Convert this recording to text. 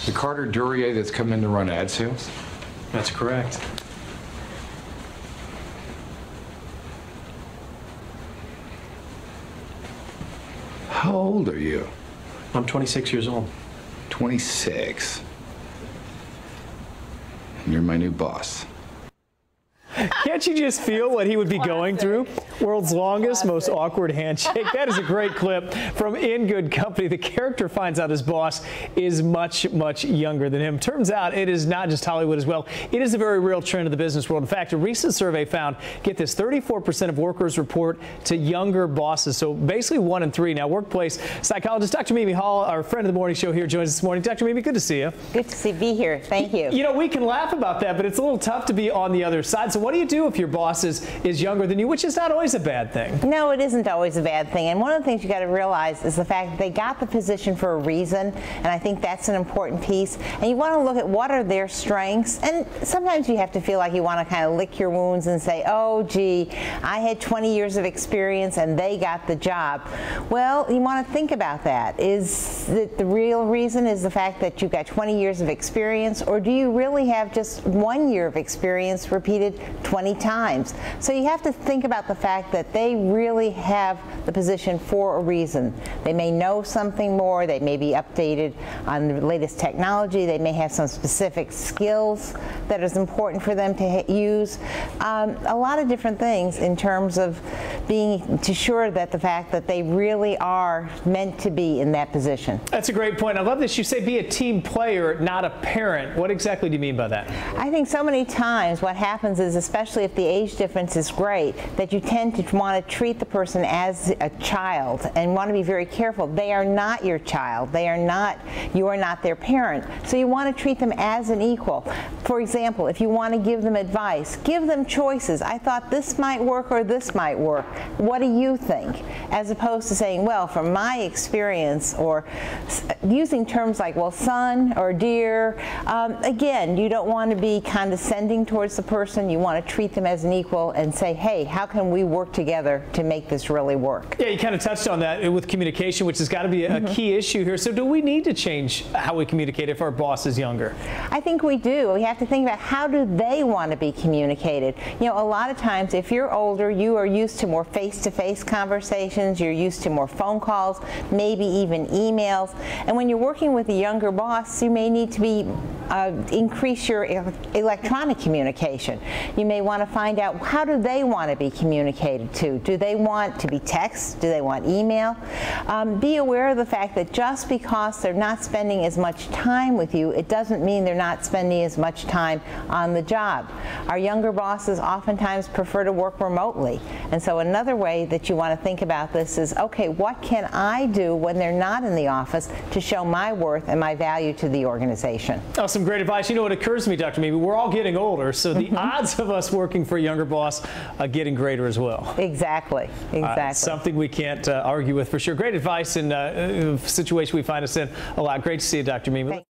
The Carter Duryea that's come in to run ad sales? That's correct. How old are you? I'm 26 years old. 26. And you're my new boss. Can't you just feel what he would be going through? World's longest, most awkward handshake. That is a great clip from In Good Company. The character finds out his boss is much, much younger than him. Turns out it is not just Hollywood as well. It is a very real trend in the business world. In fact, a recent survey found, get this, 34% of workers report to younger bosses. So basically 1 in 3. Now, workplace psychologist Dr. Mimi Hall, our friend of the morning show here, joins us this morning. Dr. Mimi, good to see you. Good to be here. Thank you. You know, we can laugh about that, but it's a little tough to be on the other side. So what do you do if your boss is younger than you, which is not always a bad thing? No, it isn't always a bad thing. And one of the things you got to realize is the fact that they got the position for a reason. And I think that's an important piece. And you want to look at what are their strengths. And sometimes you have to feel like you want to kind of lick your wounds and say, oh, gee, I had 20 years of experience and they got the job. Well, you want to think about that. Is the real reason is the fact that you've got 20 years of experience, or do you really have just 1 year of experience repeated 20 times? So you have to think about the fact that they really have the position for a reason. They may know something more, they may be updated on the latest technology, they may have some specific skills that is important for them to use. A lot of different things in terms of being sure that the fact that they really are meant to be in that position. That's a great point. I love this. You say be a team player, not a parent. What exactly do you mean by that? I think so many times what happens is, especially if the age difference is great, that you tend to want to treat the person as a child and want to be very careful. They are not your child. They are not, you are not their parent. So you want to treat them as an equal. For example, if you want to give them advice, give them choices. I thought this might work or this might work. What do you think? As opposed to saying, well, from my experience, or using terms like, well, son or dear. Again, you don't want to be condescending towards the person. You want to treat them as an equal and say, hey, how can we work together to make this really work? Yeah, you kind of touched on that with communication, which has got to be a key issue here. So do we need to change how we communicate if our boss is younger? I think we do. We have to think about how do they want to be communicated. You know, a lot of times if you're older, you are used to more face-to-face conversations, you're used to more phone calls, maybe even emails. And when you're working with a younger boss, you may need to be increase your electronic communication. You may want to find out, how do they want to be communicated to? Do they want to be text? Do they want email? Be aware of the fact that just because they're not spending as much time with you, it doesn't mean they're not spending as much time on the job. Our younger bosses oftentimes prefer to work remotely. And so another way that you want to think about this is, okay, what can I do when they're not in the office to show my worth and my value to the organization? Oh, some great advice. You know what occurs to me, Dr. Mimi, we're all getting older, so the odds of us working for a younger boss are getting greater as well. Exactly. Exactly. Something we can't argue with for sure. Great advice in a situation we find us in a lot. Great to see you, Dr. Mimi.